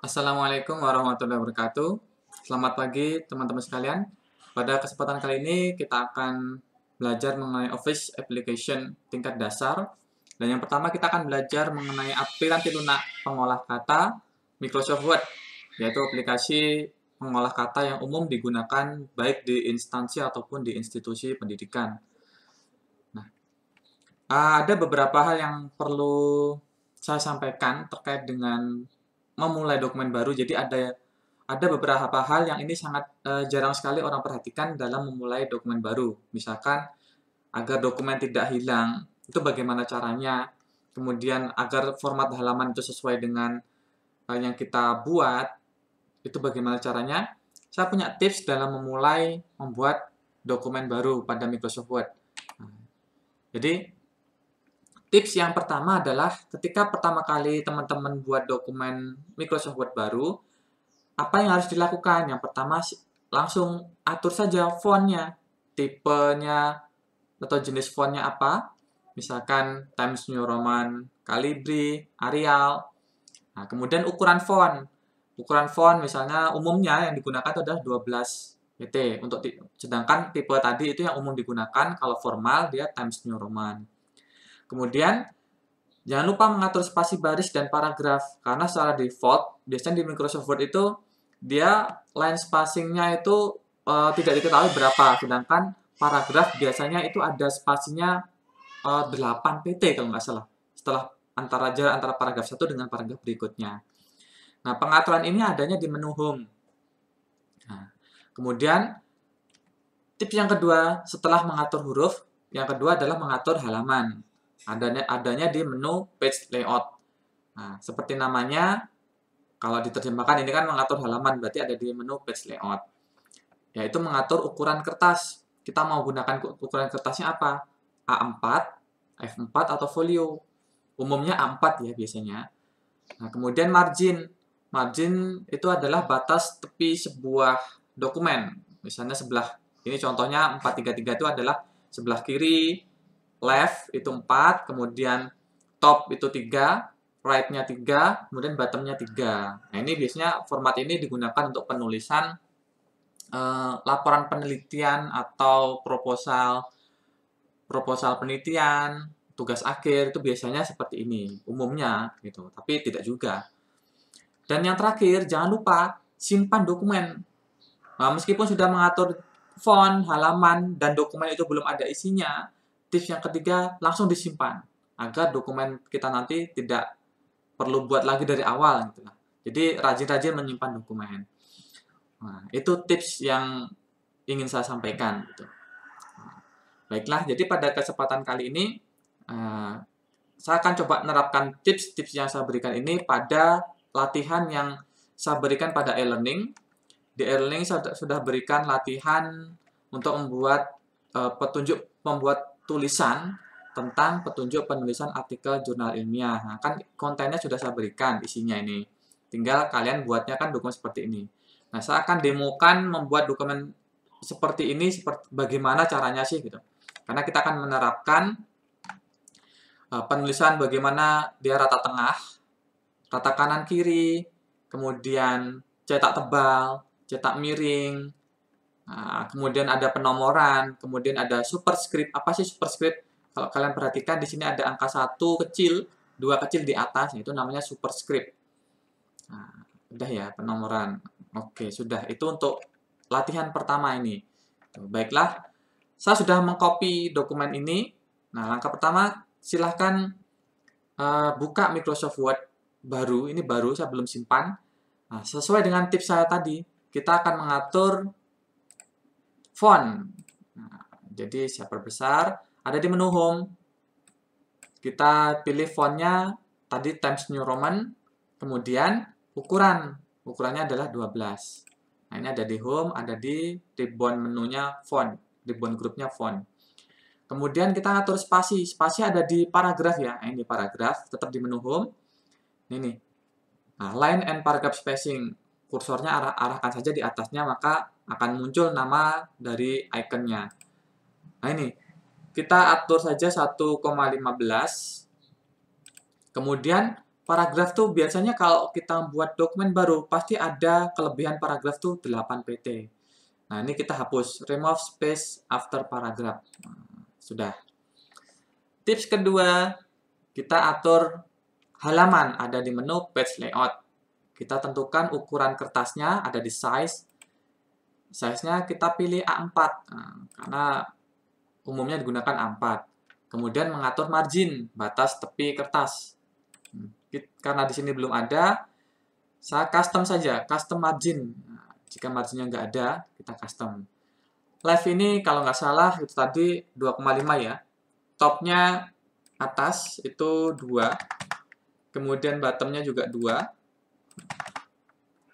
Assalamualaikum warahmatullahi wabarakatuh. Selamat pagi teman-teman sekalian. Pada kesempatan kali ini kita akan belajar mengenai Office Application tingkat dasar. Dan yang pertama kita akan belajar mengenai aplikasi lunak pengolah kata Microsoft Word, yaitu aplikasi pengolah kata yang umum digunakan baik di instansi ataupun di institusi pendidikan. Nah, ada beberapa hal yang perlu saya sampaikan terkait dengan memulai dokumen baru. Jadi ada beberapa hal yang ini sangat jarang sekali orang perhatikan dalam memulai dokumen baru. Misalkan agar dokumen tidak hilang, itu bagaimana caranya. Kemudian agar format halaman itu sesuai dengan yang kita buat, itu bagaimana caranya. Saya punya tips dalam memulai membuat dokumen baru pada Microsoft Word. Jadi tips yang pertama adalah ketika pertama kali teman-teman buat dokumen Microsoft Word baru, apa yang harus dilakukan? Yang pertama, langsung atur saja fontnya, tipenya atau jenis fontnya apa. Misalkan Times New Roman, Calibri, Arial. Nah, kemudian ukuran font. Ukuran font misalnya umumnya yang digunakan itu adalah 12 pt. Sedangkan tipe tadi itu yang umum digunakan, kalau formal dia Times New Roman. Kemudian, jangan lupa mengatur spasi baris dan paragraf, karena secara default, biasanya di Microsoft Word itu, dia line spacing-nya itu tidak diketahui berapa, sedangkan paragraf biasanya itu ada spasinya 8 pt kalau nggak salah, setelah jarak antara paragraf satu dengan paragraf berikutnya. Nah, pengaturan ini adanya di menu Home. Nah, kemudian, tips yang kedua, setelah mengatur huruf, yang kedua adalah mengatur halaman. Adanya di menu Page Layout. Nah, seperti namanya, kalau diterjemahkan ini kan mengatur halaman, berarti ada di menu Page Layout. Yaitu mengatur ukuran kertas. Kita mau gunakan ukuran kertasnya apa? A4, F4, atau folio. Umumnya A4 ya biasanya. Nah, kemudian margin. Margin itu adalah batas tepi sebuah dokumen. Misalnya ini contohnya 433 itu adalah sebelah kiri, left itu 4, kemudian top itu 3, right-nya 3, kemudian bottom-nya 3. Nah, ini biasanya format ini digunakan untuk penulisan laporan penelitian atau proposal penelitian, tugas akhir, itu biasanya seperti ini, umumnya gitu, tapi tidak juga. Dan yang terakhir, jangan lupa simpan dokumen. Nah, meskipun sudah mengatur font, halaman, dan dokumen itu belum ada isinya, tips yang ketiga, langsung disimpan. Agar dokumen kita nanti tidak perlu buat lagi dari awal. Gitu. Jadi, rajin-rajin menyimpan dokumen. Nah, itu tips yang ingin saya sampaikan. Gitu. Nah, baiklah, jadi pada kesempatan kali ini, saya akan coba menerapkan tips-tips yang saya berikan ini pada latihan yang saya berikan pada e-learning. Di e-learning saya sudah berikan latihan untuk membuat tulisan tentang petunjuk penulisan artikel jurnal ilmiah. Nah, kan kontennya sudah saya berikan isinya ini. Tinggal kalian buatnya kan dokumen seperti ini. Nah, saya akan demokan membuat dokumen seperti ini, bagaimana caranya sih gitu. Karena kita akan menerapkan penulisan bagaimana dia rata tengah, rata kanan kiri, kemudian cetak tebal, cetak miring, kemudian ada penomoran, kemudian ada superscript. Apa sih superscript? Kalau kalian perhatikan di sini ada angka 1 kecil, 2 kecil di atas, itu namanya superscript. Nah, udah ya penomoran. Oke, sudah. Itu untuk latihan pertama ini. Baiklah, saya sudah mengcopy dokumen ini. Nah, langkah pertama, silahkan buka Microsoft Word baru. Ini baru, saya belum simpan. Nah, sesuai dengan tips saya tadi, kita akan mengatur font. Nah, jadi saya perbesar, ada di menu Home. Kita pilih fontnya, tadi Times New Roman, kemudian ukurannya adalah 12. Nah, ini ada di Home, ada di ribbon menunya font, ribbon grupnya font. Kemudian kita atur spasi ada di paragraf ya, ini paragraf, tetap di menu Home. Ini, nah, line and paragraph spacing, kursornya arahkan saja di atasnya, maka akan muncul nama dari ikonnya. Nah ini, kita atur saja 1,15. Kemudian paragraf tuh biasanya kalau kita buat dokumen baru, pasti ada kelebihan paragraf tuh 8 pt. Nah, ini kita hapus. Remove space after paragraph. Nah, sudah. Tips kedua, kita atur halaman ada di menu page layout. Kita tentukan ukuran kertasnya ada di size. Size-nya kita pilih A4 karena umumnya digunakan A4. Kemudian mengatur margin, batas tepi kertas. Karena di sini belum ada, saya custom saja, custom margin. Nah, jika marginnya nggak ada, kita custom. Left ini kalau nggak salah itu tadi 2,5 ya. Topnya atas itu 2, kemudian bottomnya juga 2,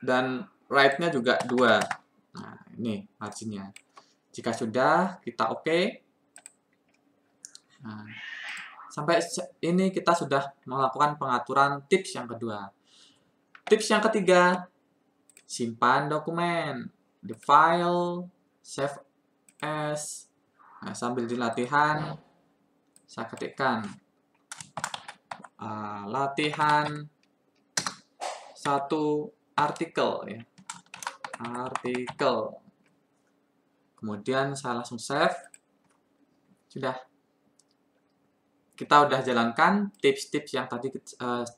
dan right-nya juga 2. Nah, ini marginnya. Jika sudah, kita oke. Nah, sampai ini kita sudah melakukan pengaturan tips yang kedua. Tips yang ketiga, simpan dokumen. The file, save as. Nah, sambil di latihan, saya ketikkan latihan 1 artikel ya. Artikel. Kemudian saya langsung save. Sudah. Kita udah jalankan tips-tips yang tadi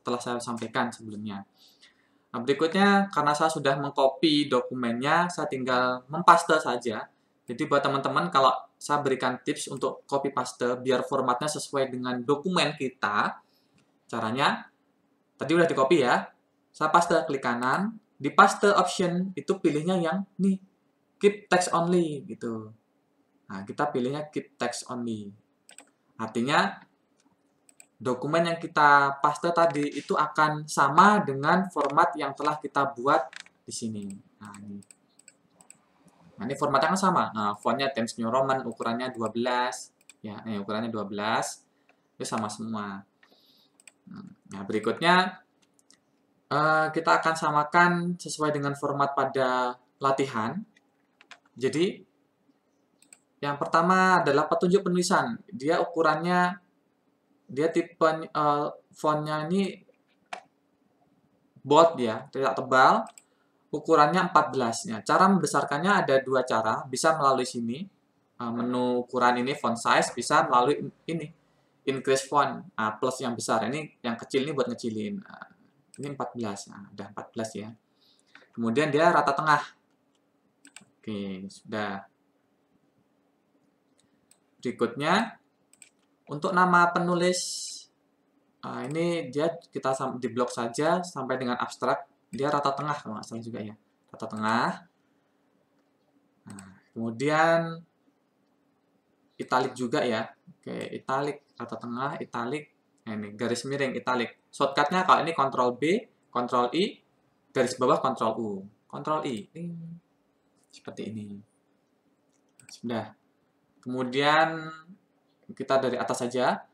telah saya sampaikan sebelumnya. Nah, berikutnya, karena saya sudah mengcopy dokumennya, saya tinggal mempaste saja. Jadi buat teman-teman, kalau saya berikan tips untuk copy paste, biar formatnya sesuai dengan dokumen kita, caranya, tadi udah di copy ya, saya paste, klik kanan, di paste option, itu pilihnya yang nih, keep text only, gitu. Nah, kita pilihnya keep text only. Artinya, dokumen yang kita paste tadi itu akan sama dengan format yang telah kita buat di sini. Nah, ini formatnya kan sama. Nah, fontnya Times New Roman, ukurannya 12. Ya, ukurannya 12. Itu sama semua. Nah, berikutnya kita akan samakan sesuai dengan format pada latihan. Jadi, yang pertama adalah petunjuk penulisan. Dia ukurannya, dia tipe fontnya ini bold ya, tidak tebal. Ukurannya 14. Ya, cara membesarkannya ada 2 cara. Bisa melalui sini, menu ukuran ini, font size. Bisa melalui ini, increase font, plus yang besar. Ini yang kecil ini buat ngecilin. Ini 14. Nah, udah 14 ya. Kemudian dia rata tengah. Oke, sudah. Berikutnya, untuk nama penulis, ini dia kita di blok saja sampai dengan abstrak. Dia rata tengah kalau nggak salah juga ya. Rata tengah. Nah, kemudian italic juga ya. Oke, italic, rata tengah, italic. Nah, ini garis miring, italic. Shortcutnya kalau ini Ctrl B, Ctrl I, garis bawah Ctrl U. Ctrl I. Seperti ini. Sudah. Kemudian kita dari atas saja.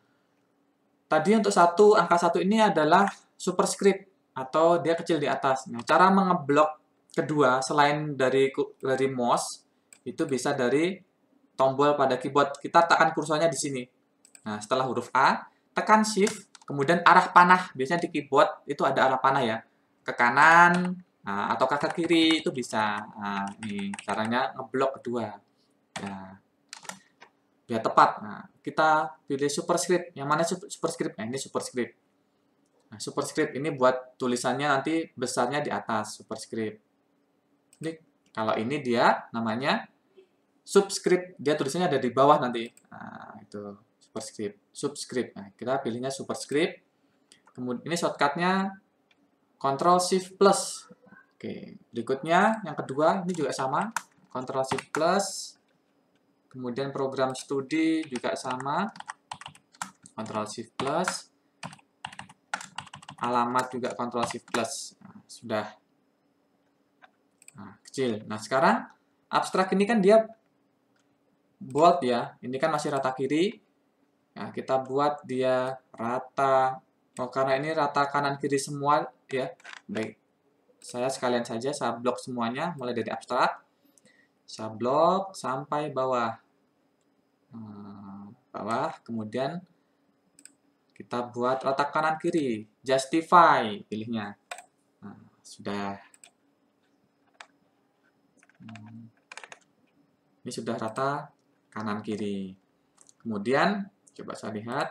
Tadi untuk angka 1 ini adalah superscript atau dia kecil di atas. Nah, cara mengeblok kedua selain dari mouse itu bisa dari tombol pada keyboard. Kita tekan kursornya di sini. Nah, setelah huruf A, tekan shift, kemudian arah panah. Biasanya di keyboard itu ada arah panah ya. Ke kanan, atau ke kiri itu bisa. Nah, ini caranya ngeblok kedua. Nah, biar tepat. Nah, kita pilih superscript. Yang mana superscript? Nah, ini superscript. Nah, superscript ini buat tulisannya nanti besarnya di atas, superscript. Ini, kalau ini dia namanya subscript. Dia tulisannya ada di bawah nanti. Nah, itu superscript. Subscript. Nah, kita pilihnya superscript. Kemudian ini shortcutnya Ctrl Shift Plus. Oke, berikutnya yang kedua ini juga sama. Ctrl Shift Plus. Kemudian program studi juga sama. Ctrl Shift Plus. Alamat juga Ctrl Shift Plus. Nah, sudah. Nah, kecil. Nah, sekarang abstrak ini kan dia bold ya. Ini kan masih rata kiri. Nah, kita buat dia rata. Oh, karena ini rata kanan kiri semua ya. Baik. Saya sekalian saja saya blok semuanya mulai dari abstrak. Saya blok sampai bawah. Bawah, kemudian kita buat rata kanan kiri. justify, pilihnya. Nah, sudah. Ini sudah rata kanan kiri. Kemudian coba saya lihat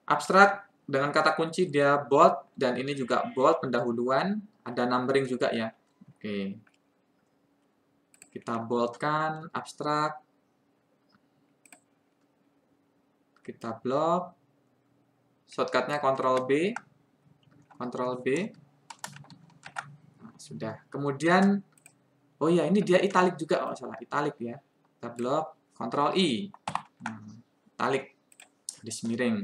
abstrak dengan kata kunci dia bold dan ini juga bold pendahuluan, ada numbering juga ya. Oke. Kita boldkan abstrak. Kita blok. Shortcutnya Ctrl B. Ctrl B. Nah, sudah. Kemudian oh ya, ini dia italic juga, oh salah, italic ya. Kita blok, Ctrl I. Nah, italic, garis miring.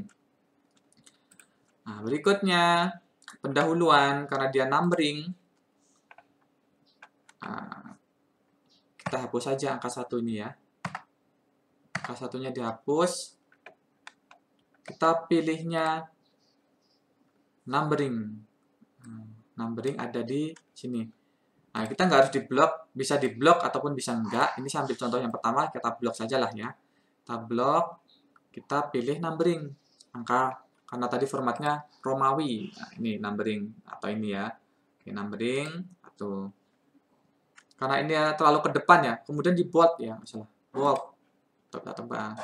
Nah, berikutnya pendahuluan karena dia numbering. Nah, kita hapus saja angka 1 ini ya. Angka 1-nya dihapus. Kita pilihnya numbering. Numbering ada di sini. Nah, kita nggak harus diblok, bisa diblok ataupun bisa enggak. Ini saya ambil contoh yang pertama, kita blok saja lah ya. Kita blok, kita pilih numbering. Angka, karena tadi formatnya Romawi. Nah, ini numbering, atau ini ya. Oke, numbering, atau karena ini ya terlalu ke depan ya, kemudian di bold ya, masalah. Bold, tebal.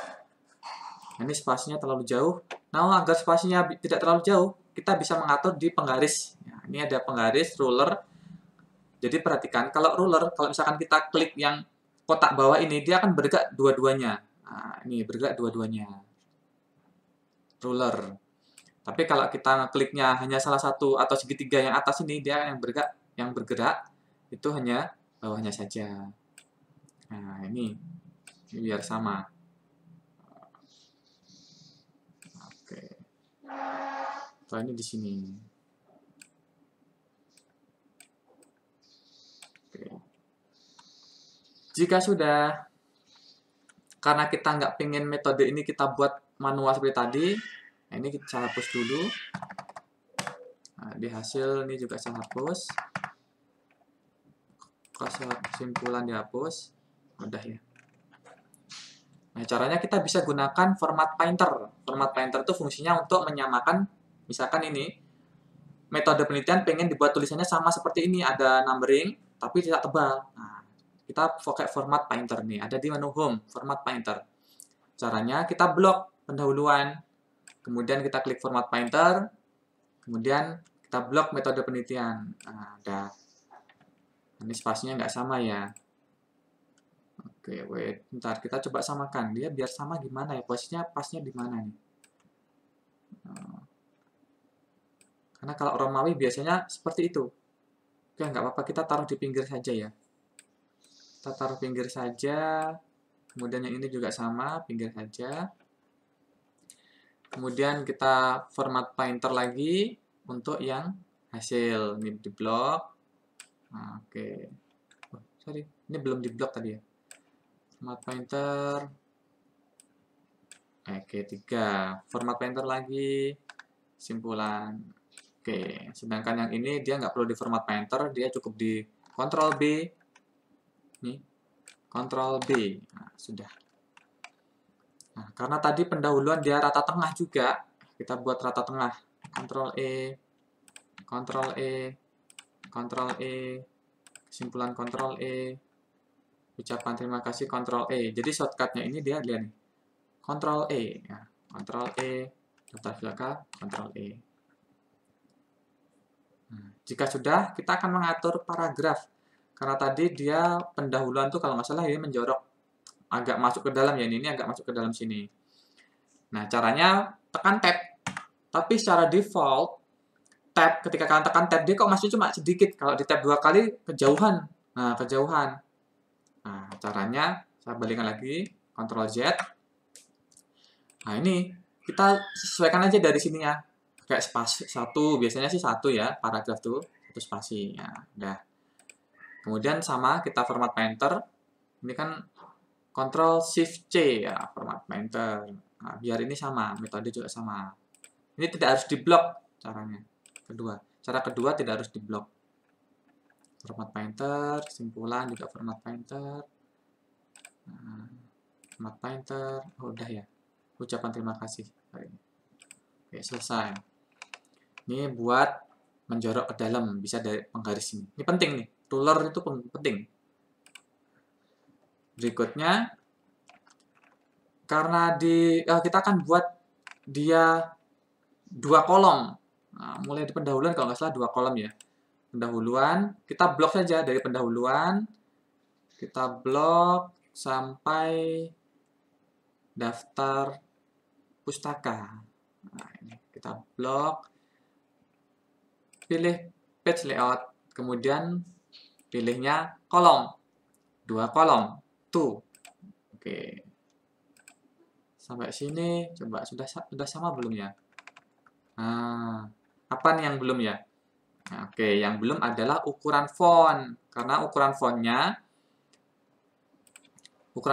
Ini spasinya terlalu jauh. Nah, agar spasinya tidak terlalu jauh, kita bisa mengatur di penggaris. Nah, ini ada penggaris, ruler. Jadi perhatikan, kalau ruler, kalau misalkan kita klik yang kotak bawah ini, dia akan bergerak dua-duanya. Nah, ini bergerak dua-duanya. Ruler. Tapi kalau kita ngekliknya hanya salah satu atau segitiga yang atas ini, dia yang bergerak itu hanya bawahnya saja. Nah, ini biar sama. Oke. Kalau ini di sini. Oke. Jika sudah, karena kita nggak pengen metode ini kita buat manual seperti tadi, nah ini kita hapus dulu. Nah, di hasil ini juga saya hapus. Kesimpulan dihapus. Udah ya. Nah, caranya kita bisa gunakan format painter. Format painter itu fungsinya untuk menyamakan, misalkan ini, metode penelitian pengen dibuat tulisannya sama seperti ini, ada numbering, tapi tidak tebal. Nah, kita pakai format painter nih, ada di menu home, format painter. Caranya kita blok pendahuluan, kemudian kita klik format painter, kemudian kita blok metode penelitian. Nah, ada. Ini spasinya nggak sama ya. Oke, wait, bentar, kita coba samakan dia biar sama gimana ya, posisinya pasnya di mana nih. Karena kalau Romawi biasanya seperti itu. Oke, nggak apa-apa, kita taruh di pinggir saja ya. Kita taruh pinggir saja, kemudian yang ini juga sama, pinggir saja. Kemudian kita format painter lagi untuk yang hasil, ini di blok. Nah, oke. Oh, sorry, ini belum di blok tadi ya. Format painter. Oke, 3. Format painter lagi. Simpulan. Oke, sedangkan yang ini dia nggak perlu di format painter, dia cukup di Ctrl B. Nih, Ctrl B. Nah, sudah. Nah, karena tadi pendahuluan dia rata tengah juga, kita buat rata tengah. Ctrl E, Ctrl E, Ctrl E, kesimpulan Ctrl E, ucapan terima kasih Ctrl E. Jadi shortcutnya ini dia lihat nih, Ctrl E, ya. Ctrl E, daftar belakang, Ctrl E. Nah, jika sudah, kita akan mengatur paragraf. Karena tadi dia pendahuluan tuh kalau nggak salah ini menjorok agak masuk ke dalam ya, ini agak masuk ke dalam sini. Nah, caranya tekan tab. Tapi secara default, tab ketika kalian tekan tab dia kok masih cuma sedikit. Kalau di tab 2 kali kejauhan. Nah, kejauhan. Nah, caranya saya balikkan lagi, Ctrl Z. Nah, ini kita sesuaikan aja dari sininya. Kayak spasi 1, biasanya sih 1 ya, paragraf tuh, 1 spasi. Ya, udah. Kemudian sama kita format painter. Ini kan Ctrl Shift C ya, format painter. Nah, biar ini sama, metode juga sama. Ini tidak harus diblok caranya. Cara kedua tidak harus diblok. Format painter, kesimpulan juga format painter. Nah, format painter, oh, udah ya. Ucapan terima kasih. Oke, selesai. Ini buat menjorok ke dalam, bisa dari penggaris ini. Ini penting nih, ruler itu penting. Berikutnya, karena kita akan buat dia 2 kolom. Nah, mulai di pendahuluan kalau nggak salah 2 kolom ya. Pendahuluan, kita blok saja dari pendahuluan, kita blok sampai daftar pustaka. Nah, ini kita blok, pilih page layout, kemudian pilihnya kolom, 2 kolom, tuh. Oke. Sampai sini, coba sudah sama belum ya? Nah, apa nih yang belum ya? Nah, oke, yang belum adalah ukuran font. Karena ukuran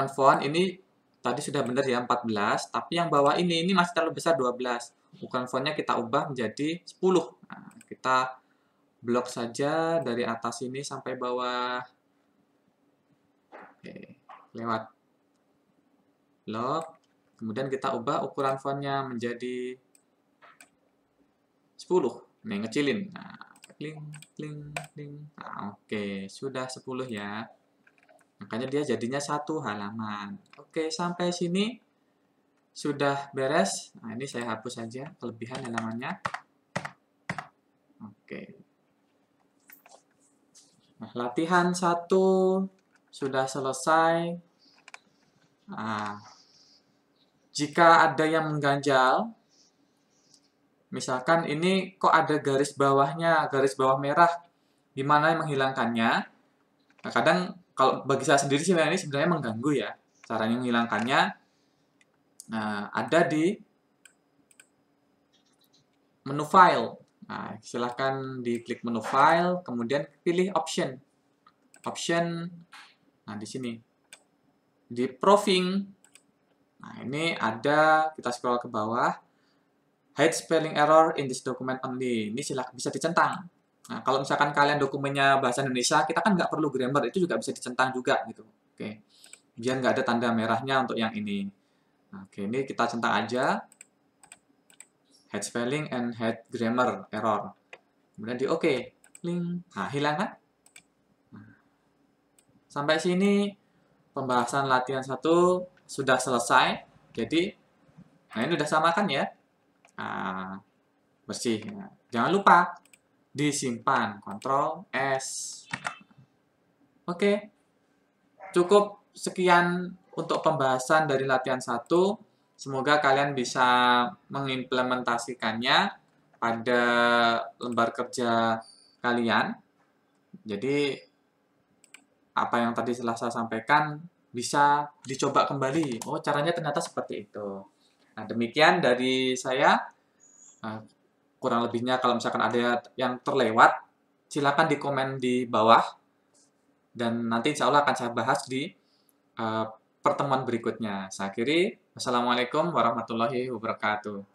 font ini tadi sudah benar ya 14, tapi yang bawah ini masih terlalu besar 12. Ukuran fontnya kita ubah menjadi 10. Nah, kita blok saja dari atas ini sampai bawah. Oke, lewat blok. Kemudian kita ubah ukuran fontnya menjadi 10. Nih, ngecilin. Nah, kling, kling, kling. Nah, oke, sudah 10 ya. Makanya dia jadinya 1 halaman. Oke, sampai sini sudah beres. Nah, ini saya hapus saja kelebihan halamannya. Oke. Nah, latihan 1 sudah selesai. Nah, jika ada yang mengganjal, misalkan ini kok ada garis bawahnya, garis bawah merah, gimana yang menghilangkannya? Nah, kadang kalau bagi saya sendiri sih ini sebenarnya mengganggu ya. Caranya menghilangkannya, nah, ada di menu file. Nah, silahkan diklik menu file, kemudian pilih option. Option, nah di sini. Di proving, nah ini ada, kita scroll ke bawah, hide spelling error in this document only. Ini silahkan bisa dicentang. Nah, kalau misalkan kalian dokumennya bahasa Indonesia, kita kan nggak perlu grammar, itu juga bisa dicentang juga gitu. Oke, biar nggak ada tanda merahnya untuk yang ini. Nah, oke, ini kita centang aja. Hide spelling and hide grammar error. Kemudian di OK. Link. Nah, hilang kan? Nah, sampai sini pembahasan latihan 1 sudah selesai. Jadi, nah ini udah sama kan ya? Nah, bersih. Nah, jangan lupa disimpan. Ctrl S. Oke. Cukup sekian untuk pembahasan dari latihan 1. Semoga kalian bisa mengimplementasikannya pada lembar kerja kalian. Jadi, apa yang tadi telah saya sampaikan bisa dicoba kembali. Oh, caranya ternyata seperti itu. Nah, demikian dari saya. Kurang lebihnya kalau misalkan ada yang terlewat, silakan di komen di bawah. Dan nanti insya Allah akan saya bahas di pertemuan berikutnya. Saya akhiri. Wassalamualaikum warahmatullahi wabarakatuh.